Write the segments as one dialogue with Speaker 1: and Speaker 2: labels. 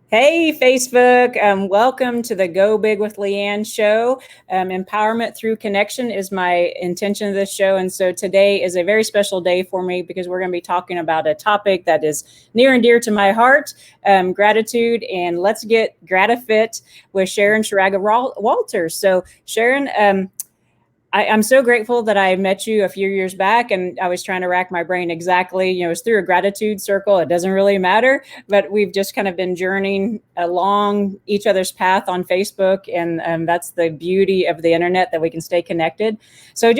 Speaker 1: Hey, Facebook. Welcome to the Go Big with Leanne show. Empowerment through connection is my intention of this show. And so today is a very special day for me because we're going to be talking about a topic that is near and dear to my heart, gratitude. And let's get Grati-Fit with Sharon Saraga Walters. So, Sharon, I'm so grateful that I met you a few years back, and I was trying to rack my brain exactly. It was through a gratitude circle. It doesn't really matter, but we've just kind of been journeying along each other's path on Facebook, and that's the beauty of the internet, that we can stay connected. So,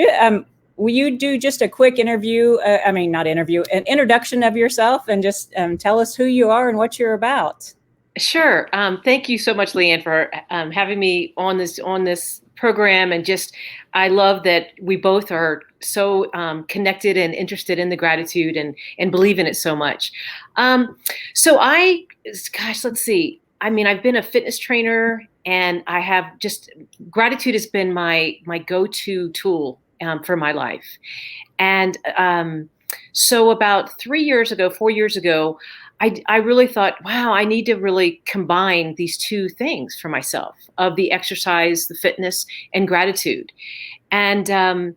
Speaker 1: will you do just a quick interview? Not interview, an introduction of yourself, and just tell us who you are and what you're about.
Speaker 2: Sure. Thank you so much, Leanne, for having me on this program. And just, I love that we both are so connected and interested in the gratitude and believe in it so much. Let's see. I've been a fitness trainer, and I have just gratitude has been my go-to tool for my life. And so about 4 years ago, I really thought, wow, I need to really combine these two things for myself, of the exercise, the fitness, and gratitude. And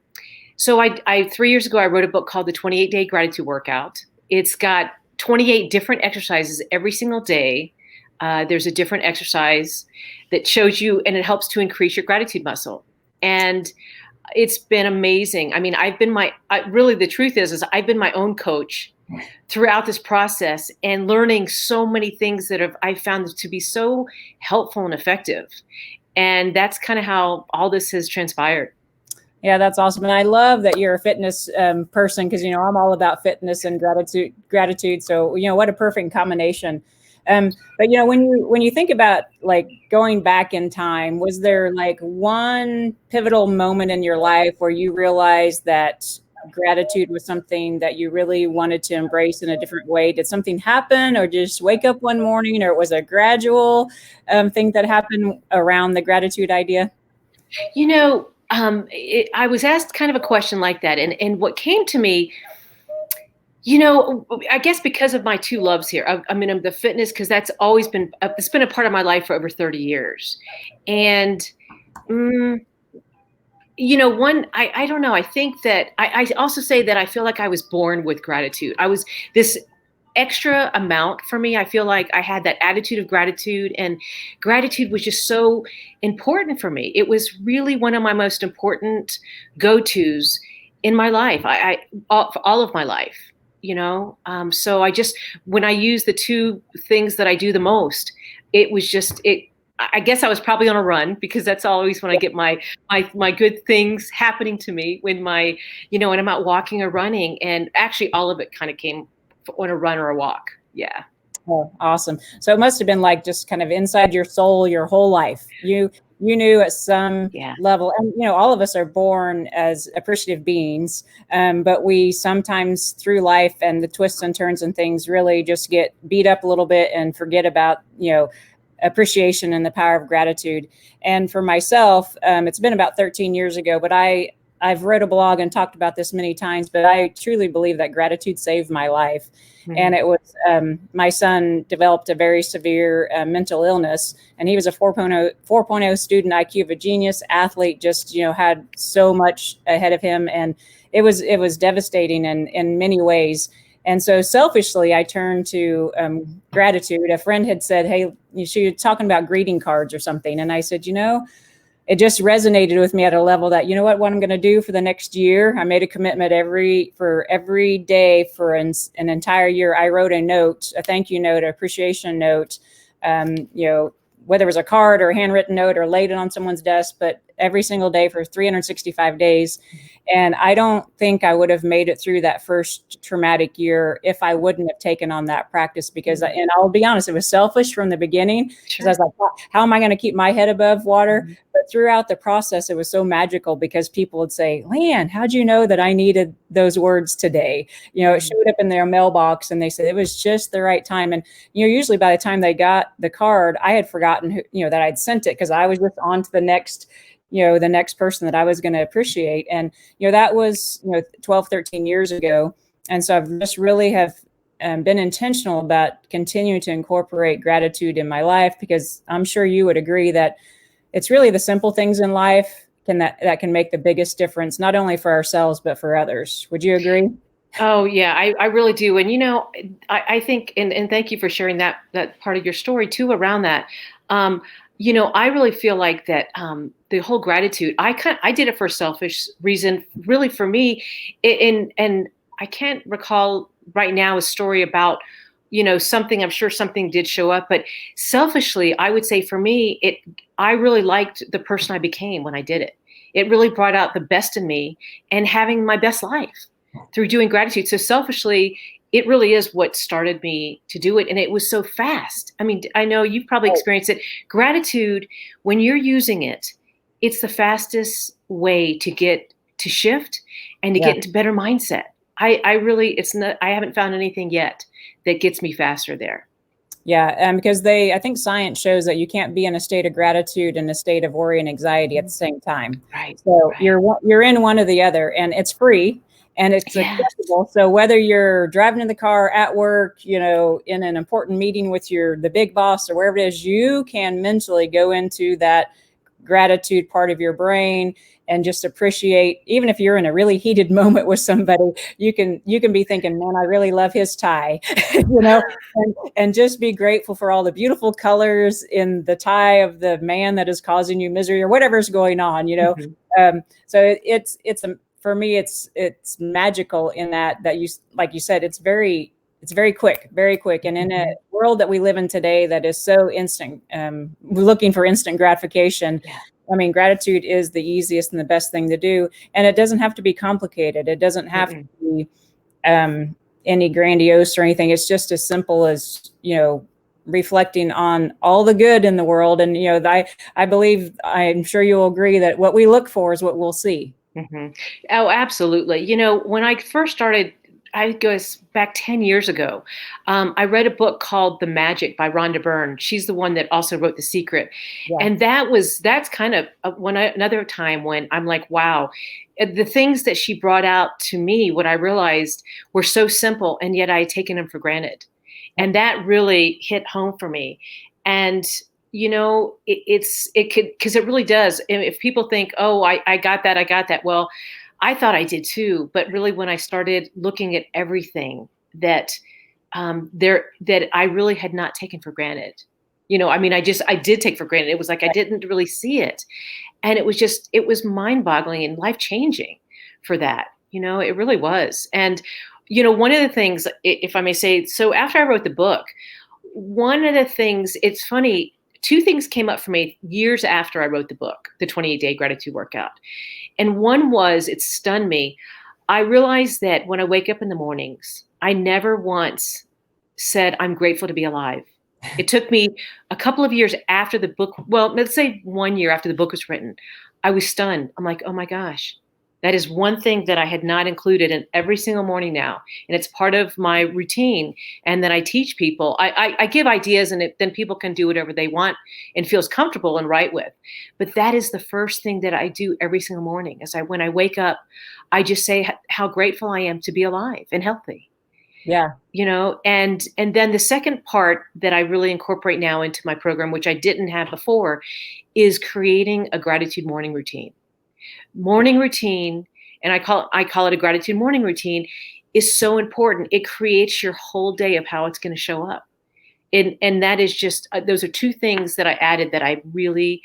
Speaker 2: so 3 years ago, I wrote a book called The 28-Day Gratitude Workout. It's got 28 different exercises every single day. There's a different exercise that shows you, and it helps to increase your gratitude muscle. And it's been amazing. The truth is I've been my own coach throughout this process, and learning so many things that I found to be so helpful and effective. And that's kind of how all this has transpired.
Speaker 1: Yeah, that's awesome. And I love that you're a fitness person, because, I'm all about fitness and gratitude. So, what a perfect combination. But, when you think about like going back in time, was there like one pivotal moment in your life where you realized that gratitude was something that you really wanted to embrace in a different way? Did something happen, or just wake up one morning, or it was a gradual thing that happened around the gratitude idea?
Speaker 2: I was asked kind of a question like that, and what came to me, I guess because of my two loves here. I'm the fitness, because that's always been it's been a part of my life for over 30 years, and I don't know. I think that I also say that I feel like I was born with gratitude. I was this extra amount for me. I feel like I had that attitude of gratitude, and gratitude was just so important for me. It was really one of my most important go-tos in my life. For all of my life, so when I use the two things that I do the most, it was just it. I guess I was probably on a run, because that's always when I get my good things happening to me, when when I'm out walking or running. And actually all of it kind of came on a run or a walk. Yeah.
Speaker 1: Oh, awesome. So it must have been like just kind of inside your soul your whole life. You knew at some level, and all of us are born as appreciative beings, but we sometimes through life and the twists and turns and things really just get beat up a little bit and forget about appreciation and the power of gratitude. And for myself, it's been about 13 years ago, but I've wrote a blog and talked about this many times, but I truly believe that gratitude saved my life. Mm-hmm. And it was, my son developed a very severe mental illness, and he was a 4.0 student, IQ of a genius, athlete, just, had so much ahead of him. And it was devastating in many ways. And so selfishly, I turned to gratitude. A friend had said, hey, she was talking about greeting cards or something. And I said, it just resonated with me at a level that, what I'm going to do for the next year. I made a commitment for every day for an entire year. I wrote a note, a thank you note, an appreciation note, whether it was a card or a handwritten note or laid it on someone's desk, but every single day for 365 days. And I don't think I would have made it through that first traumatic year if I wouldn't have taken on that practice, because, and I'll be honest, it was selfish from the beginning, because I was like, how am I going to keep my head above water? Mm-hmm. But throughout the process, it was so magical, because people would say, Leanne, how'd you know that I needed those words today? It showed up in their mailbox, and they said it was just the right time. And, usually by the time they got the card, I had forgotten that I'd sent it, because I was just on to the next person that I was going to appreciate. And, that was, 12, 13 years ago. And so I've just really have been intentional about continuing to incorporate gratitude in my life, because I'm sure you would agree that it's really the simple things in life that can make the biggest difference, not only for ourselves, but for others. Would you agree?
Speaker 2: Oh yeah, I really do. And I think, and thank you for sharing that part of your story too around that. I really feel like that the whole gratitude, I did it for a selfish reason, really for me. And I can't recall right now a story about, something. I'm sure something did show up, but selfishly, I would say for me, I really liked the person I became when I did it. It really brought out the best in me and having my best life through doing gratitude. So selfishly, it really is what started me to do it. And it was so fast. I mean, I know you've probably experienced it. Gratitude, when you're using it, it's the fastest way to shift and to get into better mindset. I haven't found anything yet that gets me faster there.
Speaker 1: Yeah, because I think science shows that you can't be in a state of gratitude and a state of worry and anxiety at the same time.
Speaker 2: Right.
Speaker 1: So you're in one or the other, and it's free and it's accessible. So whether you're driving in the car, at work, in an important meeting with the big boss or wherever it is, you can mentally go into that gratitude part of your brain and just appreciate. Even if you're in a really heated moment with somebody, you can be thinking, man, I really love his tie, and just be grateful for all the beautiful colors in the tie of the man that is causing you misery or whatever's going on, so for me, it's magical in that you, like you said, it's very quick. And in a world that we live in today that is so instant, we're looking for instant gratification. I mean, gratitude is the easiest and the best thing to do. And it doesn't have to be complicated. It doesn't have to be any grandiose or anything. It's just as simple as, reflecting on all the good in the world. And, I believe, I'm sure you'll agree that what we look for is what we'll see.
Speaker 2: Mm-hmm. Oh, absolutely. When I first started, I guess back 10 years ago, I read a book called The Magic by Rhonda Byrne. She's the one that also wrote The Secret. Yeah. And that's kind of another time when I'm like, wow, the things that she brought out to me, what I realized were so simple, and yet I had taken them for granted. And that really hit home for me. And it could, because it really does. If people think, oh, I got that. Well, I thought I did too, but really when I started looking at everything that that I really had not taken for granted, I did take for granted. It was like I didn't really see it, and it was mind-boggling and life-changing for that. It really was. And one of the things, if I may say, so after I wrote the book, one of the things, it's funny, two things came up for me years after I wrote the book, the 28-Day Gratitude Workout. And one was, it stunned me. I realized that when I wake up in the mornings, I never once said, I'm grateful to be alive. It took me a couple of years after the book, well, let's say 1 year after the book was written, I was stunned. I'm like, oh my gosh, that is one thing that I had not included in every single morning now. And it's part of my routine. And then I teach people, I give ideas, and then people can do whatever they want and feels comfortable and right with. But that is the first thing that I do every single morning. When I wake up, I just say how grateful I am to be alive and healthy.
Speaker 1: Yeah.
Speaker 2: And then the second part that I really incorporate now into my program, which I didn't have before, is creating a gratitude morning routine. Morning routine, and I call it a gratitude morning routine, is so important. It creates your whole day of how it's going to show up. And that is just, those are two things that I added that I really,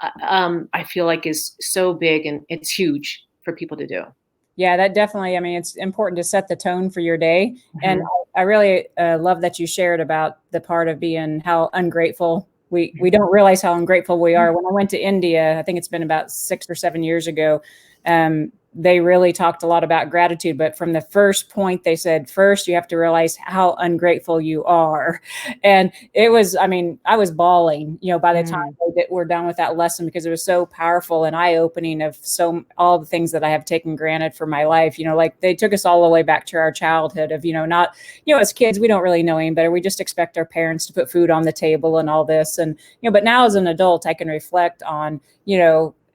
Speaker 2: I feel like is so big, and it's huge for people to do.
Speaker 1: Yeah, that definitely, it's important to set the tone for your day. Mm-hmm. And I really love that you shared about the part of being how ungrateful we don't realize how ungrateful we are. When I went to India, I think it's been about 6 or 7 years ago, they really talked a lot about gratitude. But from the first point, they said, first, you have to realize how ungrateful you are. And it was, I was bawling, by the time we're done with that lesson, because it was so powerful and eye-opening of all the things that I have taken granted for my life. Like they took us all the way back to our childhood of, not, as kids, we don't really know any better. We just expect our parents to put food on the table and all this. And, but now as an adult, I can reflect on,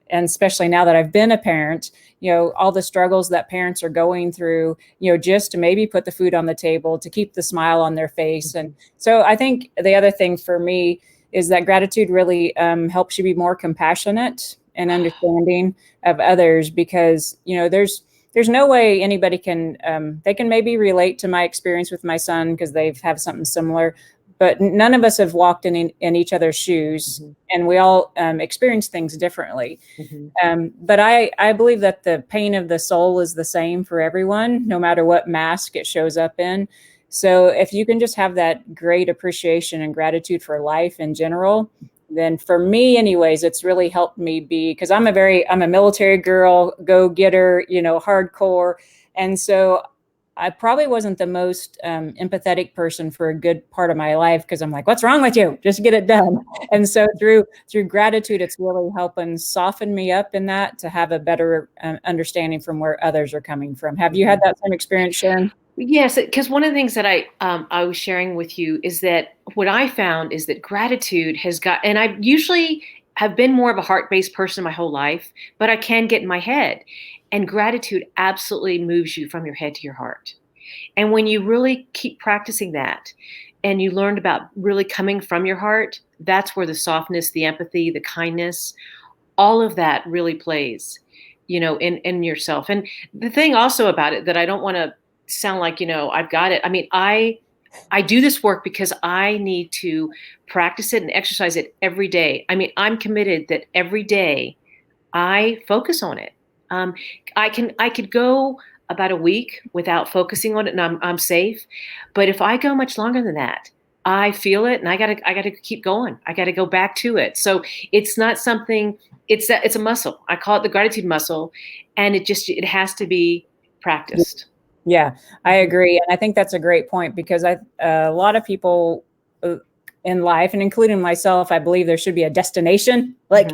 Speaker 1: and especially now that I've been a parent, all the struggles that parents are going through, just to maybe put the food on the table, to keep the smile on their face. And so I think the other thing for me is that gratitude really helps you be more compassionate and understanding of others, because, there's no way anybody can, they can maybe relate to my experience with my son because they've have something similar, but none of us have walked in each other's shoes, and we all experience things differently. But I believe that the pain of the soul is the same for everyone, no matter what mask it shows up in. So if you can just have that great appreciation and gratitude for life in general, then for me anyways, it's really helped me because I'm a military girl, go-getter, hardcore. And so I probably wasn't the most empathetic person for a good part of my life, because I'm like, what's wrong with you? Just get it done. And so through gratitude, it's really helping soften me up in that, to have a better understanding from where others are coming from. Have you had that same experience, Sharon?
Speaker 2: Yes, because one of the things that I was sharing with you is that what I found is that gratitude has got, and I usually have been more of a heart-based person my whole life, but I can get in my head. And gratitude absolutely moves you from your head to your heart. And when you really keep practicing that, and you learned about really coming from your heart, that's where the softness, the empathy, the kindness, all of that really plays, in yourself. And the thing also about it that I don't want to sound like, I've got it. I mean, I do this work because I need to practice it and exercise it every day. I mean, I'm committed that every day I focus on it. I could go about a week without focusing on it, and I'm safe. But if I go much longer than that, I feel it, and I gotta keep going. I gotta go back to it. So it's not something. It's a muscle. I call it the gratitude muscle, and it has to be practiced.
Speaker 1: Yeah, I agree. And I think that's a great point, because a lot of people in life, and including myself, I believe there should be a destination. Like,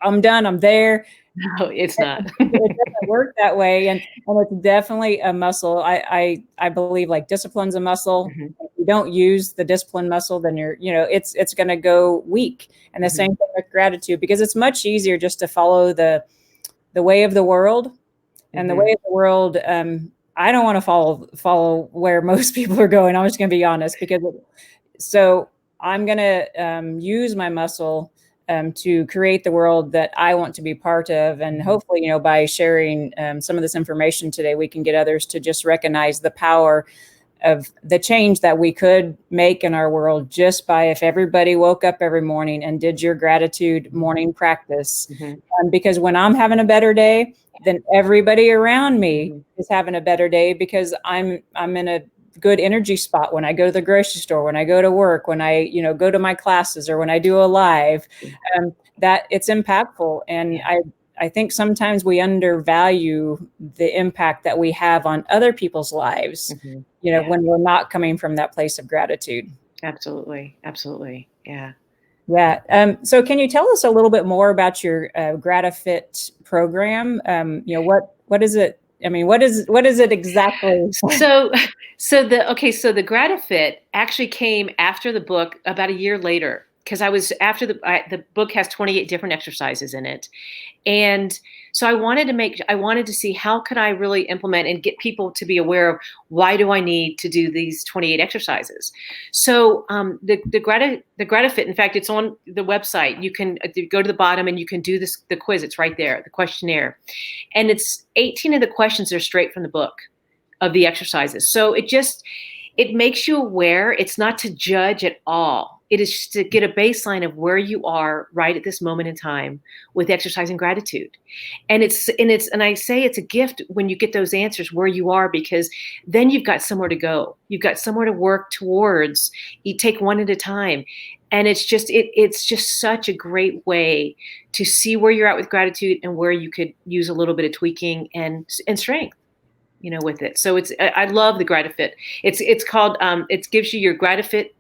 Speaker 1: I'm done, I'm there.
Speaker 2: No, it's not.
Speaker 1: It doesn't work that way. And it's definitely a muscle. I believe like discipline's a muscle. If you don't use the discipline muscle, then it's going to go weak. And the same thing with gratitude, because it's much easier just to follow the way of the world. And the way of the world, I don't want to follow where most people are going. I'm just going to be honest, so I'm going to use my muscle to create the world that I want to be part of. And hopefully, by sharing some of this information today, we can get others to just recognize the power of the change that we could make in our world, just by if everybody woke up every morning and did your gratitude morning practice. Because when I'm having a better day, then everybody around me is having a better day, because I'm in a good energy spot when I go to the grocery store, when I go to work, when I, go to my classes, or when I do a live, that it's impactful. And I think sometimes we undervalue the impact that we have on other people's lives, when we're not coming from that place of gratitude.
Speaker 2: Absolutely. Absolutely. Yeah.
Speaker 1: Yeah. So can you tell us a little bit more about your Grati-Fit program? What is it? I mean, what is it exactly?
Speaker 2: So the Grati-Fit actually came after the book, about a year later, because I was after the book has 28 different exercises in it. And so I wanted to see how could I really implement and get people to be aware of, why do I need to do these 28 exercises? So the Grati-Fit, in fact, it's on the website. You can go to the bottom and you can do the quiz. It's right there, the questionnaire. And it's 18 of the questions are straight from the book of the exercises. So it makes you aware. It's not to judge at all. It is just to get a baseline of where you are right at this moment in time with exercising gratitude. And I say it's a gift when you get those answers where you are, because then you've got somewhere to go. You've got somewhere to work towards. You take one at a time. And it's just such a great way to see where you're at with gratitude and where you could use a little bit of tweaking and strength, with it. So I love the Grati-Fit. It's called, it gives you your Grati-Fit,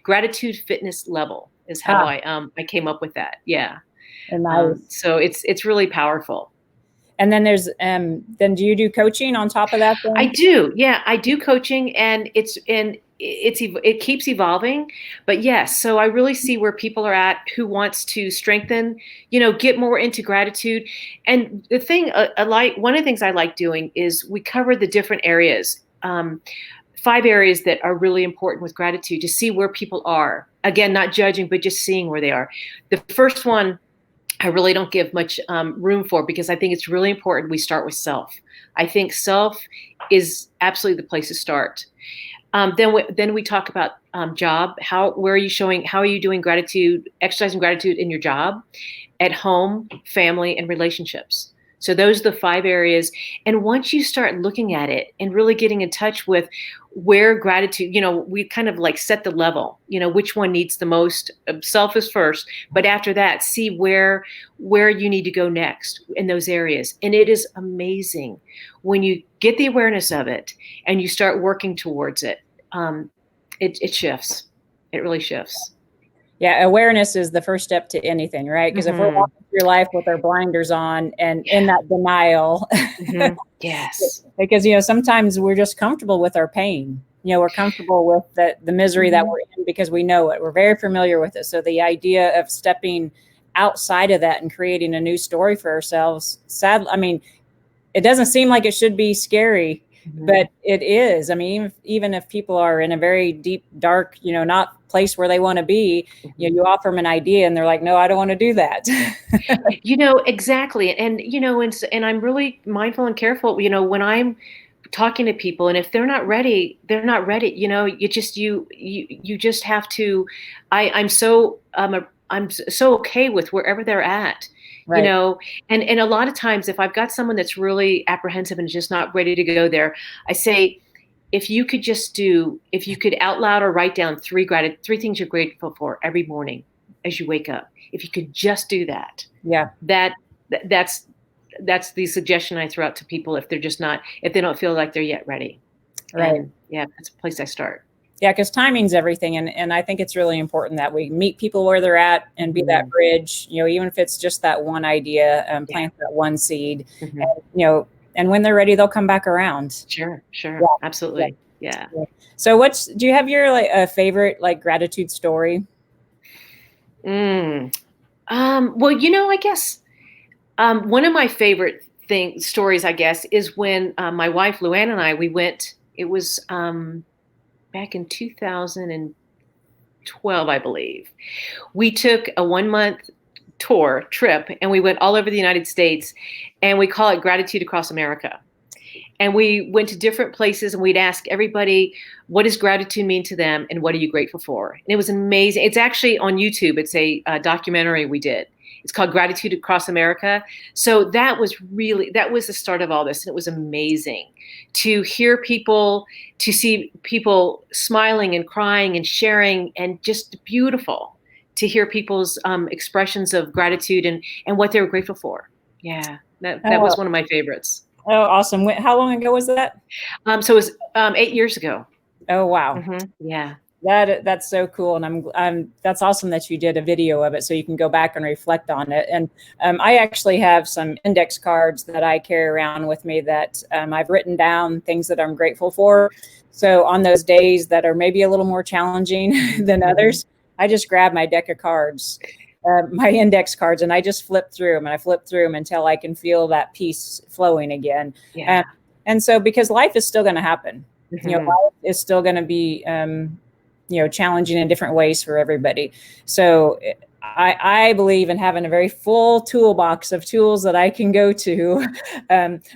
Speaker 2: gratitude fitness level is how I came up with that. Yeah.
Speaker 1: Nice.
Speaker 2: So it's really powerful.
Speaker 1: And then there's, then do you do coaching on top of that then?
Speaker 2: I do. Yeah, I do coaching, and it keeps evolving, but yes. So I really see where people are at who wants to strengthen, get more into gratitude. And the thing one of the things I like doing is we cover the different areas. 5 areas that are really important with gratitude to see where people are. Again, not judging, but just seeing where they are. The first one I really don't give much room for, because I think it's really important we start with self. I think self is absolutely the place to start. Then we talk about job. How are you doing gratitude, exercising gratitude in your job, at home, family, and relationships. So those are the 5 areas. And once you start looking at it and really getting in touch with where gratitude, we kind of like set the level, which one needs the most. Self is first, but after that, see where you need to go next in those areas. And it is amazing when you get the awareness of it and you start working towards it. It shifts. It really shifts.
Speaker 1: Yeah, awareness is the first step to anything, right? Because if we're walking through life with our blinders on and in that denial,
Speaker 2: yes,
Speaker 1: because sometimes we're just comfortable with our pain. We're comfortable with the misery that we're in because we know it. We're very familiar with it. So the idea of stepping outside of that and creating a new story for ourselves, sadly, I mean, it doesn't seem like it should be scary, but it is. I mean, even if people are in a very deep, dark, not place where they want to be, you offer them an idea and they're like, no, I don't want to do that.
Speaker 2: Exactly. And, and I'm really mindful and careful, when I'm talking to people, and if they're not ready, they're not ready. You just have to, I'm so okay with wherever they're at.
Speaker 1: Right.
Speaker 2: And a lot of times if I've got someone that's really apprehensive and just not ready to go there, I say, if you could out loud or write down 3 things you're grateful for every morning as you wake up, if you could just do that.
Speaker 1: Yeah.
Speaker 2: That's the suggestion I throw out to people if they don't feel like they're yet ready.
Speaker 1: Right.
Speaker 2: And that's a place I start.
Speaker 1: Yeah, because timing's everything. And I think it's really important that we meet people where they're at and be that bridge, even if it's just that one idea, plant that one seed, and when they're ready, they'll come back around.
Speaker 2: Sure. Yeah. Absolutely. Yeah.
Speaker 1: So do you have your favorite gratitude story?
Speaker 2: Well, I guess one of my favorite stories, I guess, is when my wife Luann and I, it was back in 2012, I believe. We took a 1-month trip and we went all over the United States, and we call it Gratitude Across America. And we went to different places and we'd ask everybody, what does gratitude mean to them and what are you grateful for? And it was amazing. It's actually on YouTube. It's a documentary we did. It's called Gratitude Across America. So that was the start of all this. And it was amazing to hear people, to see people smiling and crying and sharing, and just beautiful to hear people's expressions of gratitude and what they were grateful for. Yeah, that was one of my favorites.
Speaker 1: Oh, awesome. How long ago was that?
Speaker 2: So it was 8 years ago.
Speaker 1: Oh, wow.
Speaker 2: Yeah.
Speaker 1: That's so cool. And that's awesome that you did a video of it so you can go back and reflect on it. And I actually have some index cards that I carry around with me that I've written down things that I'm grateful for. So on those days that are maybe a little more challenging than others, I just grab my deck of cards, my index cards, and I just flip through them until I can feel that peace flowing again.
Speaker 2: Yeah.
Speaker 1: And so because life is still going to happen, life is still going to be, challenging in different ways for everybody. So I believe in having a very full toolbox of tools that I can go to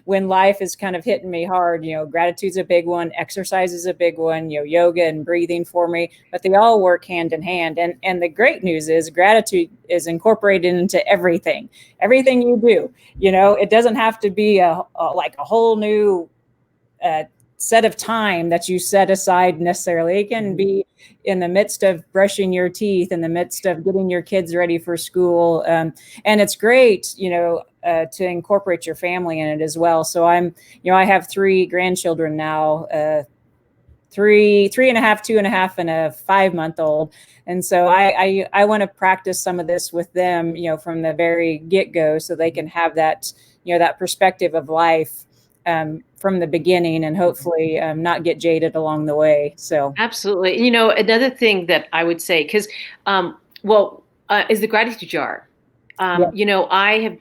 Speaker 1: when life is kind of hitting me hard. Gratitude's a big one. Exercise is a big one. Yoga and breathing for me, but they all work hand in hand. And the great news is gratitude is incorporated into everything you do. It doesn't have to be a whole new set of time that you set aside necessarily. It can be in the midst of brushing your teeth, in the midst of getting your kids ready for school. And it's great, to incorporate your family in it as well. So I have 3 grandchildren now, 3.5, 2.5, and a 5-month-old. And so I want to practice some of this with them, from the very get-go, so they can have that, that perspective of life. from the beginning, and hopefully not get jaded along the way. So
Speaker 2: absolutely. You know, another thing that I would say, because is the gratitude jar.
Speaker 1: yeah.
Speaker 2: You know,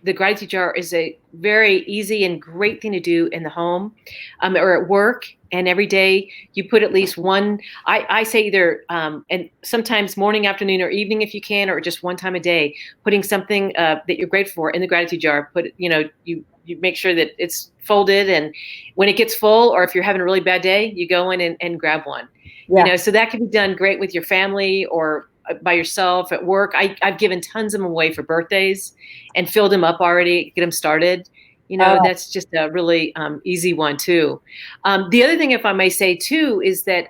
Speaker 2: the gratitude jar is a very easy and great thing to do in the home, or at work. And every day you put at least one, I say either, and sometimes morning, afternoon, or evening if you can, or just one time a day, putting something that you're grateful for in the gratitude jar. You make sure that it's folded, and when it gets full, or if you're having a really bad day, you go in and grab one. Yeah. You know, so that can be done great with your family or by yourself at work. I've given tons of them away for birthdays and filled them up already, get them started. You know, that's just a really easy one too. The other thing, if I may say too, is that,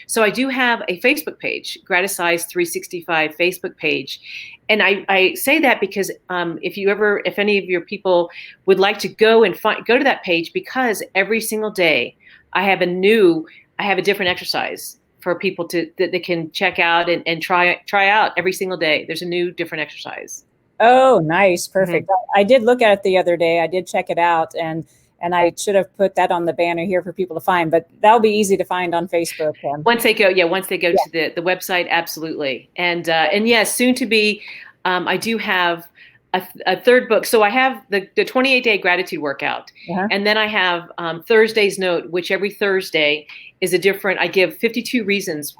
Speaker 2: so I do have a Facebook page, Graticise 365 Facebook page. And I say that because if any of your people would like to go to that page, because every single day I have a different exercise for people that they can check out and try out every single day. There's a new different exercise.
Speaker 1: Oh, nice. Perfect. Mm-hmm. I did look at it the other day. I did check it out, and I should have put that on the banner here for people to find, but that'll be easy to find on Facebook.
Speaker 2: Once they go to the website. Absolutely. And yes, soon to be, I do have a third book. So I have the 28-day gratitude workout. Uh-huh. And then I have Thursday's note, which every Thursday is a different, I give 52 reasons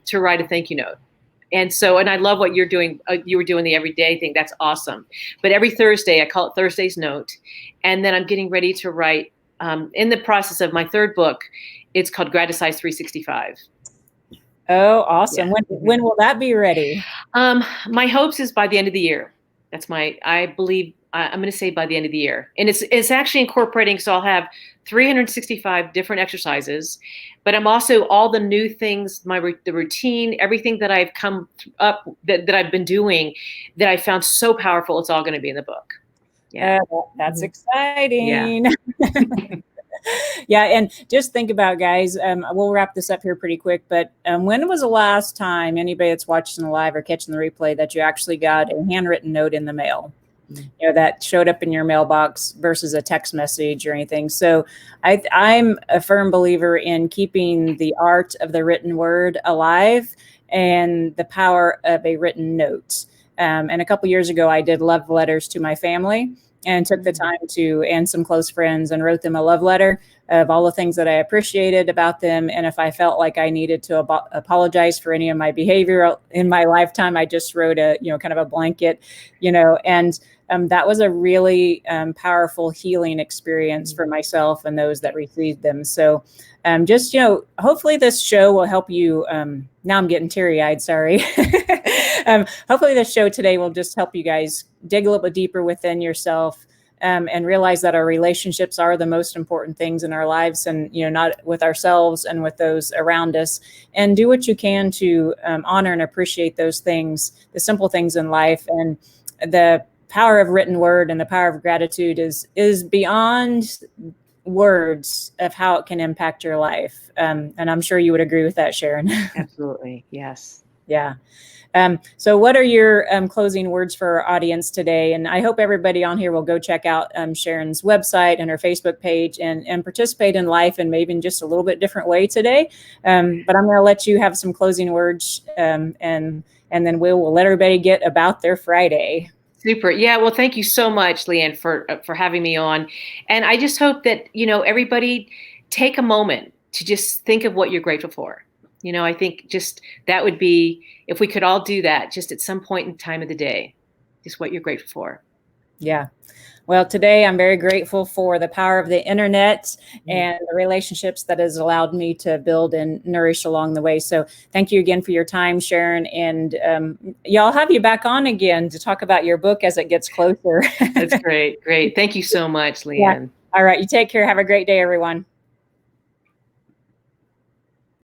Speaker 2: to write a thank you note. And I love what you're doing. You were doing the everyday thing. That's awesome. But every Thursday, I call it Thursday's note. And then I'm getting ready to write, in the process of my third book, it's called Graticise 365.
Speaker 1: Oh, awesome. Yeah. When will that be ready?
Speaker 2: My hopes is by the end of the year. I believe I'm going to say by the end of the year. And it's actually incorporating, so I'll have 365 different exercises, but I'm also all the new things, the routine, everything that I've come up that I've been doing that I found so powerful. It's all going to be in the book.
Speaker 1: Yeah. That's exciting. Yeah. Yeah. And just think about, guys, we'll wrap this up here pretty quick, but when was the last time anybody that's watching the live or catching the replay that you actually got a handwritten note in the mail? You know, that showed up in your mailbox versus a text message or anything. So I'm a firm believer in keeping the art of the written word alive and the power of a written note. And a couple years ago, I did love letters to my family and took the time and some close friends, and wrote them a love letter of all the things that I appreciated about them. And if I felt like I needed to apologize for any of my behavior in my lifetime, I just wrote kind of a blanket, and that was a really powerful healing experience for myself and those that received them. So hopefully this show will help you. Now I'm getting teary-eyed, sorry. Hopefully this show today will just help you guys dig a little bit deeper within yourself, and realize that our relationships are the most important things in our lives, and, not with ourselves and with those around us, and do what you can to honor and appreciate those things, the simple things in life. And the power of written word and the power of gratitude is beyond words of how it can impact your life. And I'm sure you would agree with that, Sharon.
Speaker 2: Absolutely. Yes.
Speaker 1: Yeah. So what are your closing words for our audience today? And I hope everybody on here will go check out Sharon's website and her Facebook page and participate in life, and maybe in just a little bit different way today. But I'm going to let you have some closing words, and then we'll let everybody get about their Friday.
Speaker 2: Super. Yeah. Well, thank you so much, Leanne, for having me on. And I just hope that, everybody take a moment to just think of what you're grateful for. I think just that would be, if we could all do that just at some point in time of the day, just what you're grateful for.
Speaker 1: Yeah. Well, today I'm very grateful for the power of the internet and the relationships that has allowed me to build and nourish along the way. So thank you again for your time, Sharon. And y'all have you back on again to talk about your book as it gets closer.
Speaker 2: That's great. Great. Thank you so much, Leanne.
Speaker 1: Yeah. All right. You take care. Have a great day, everyone.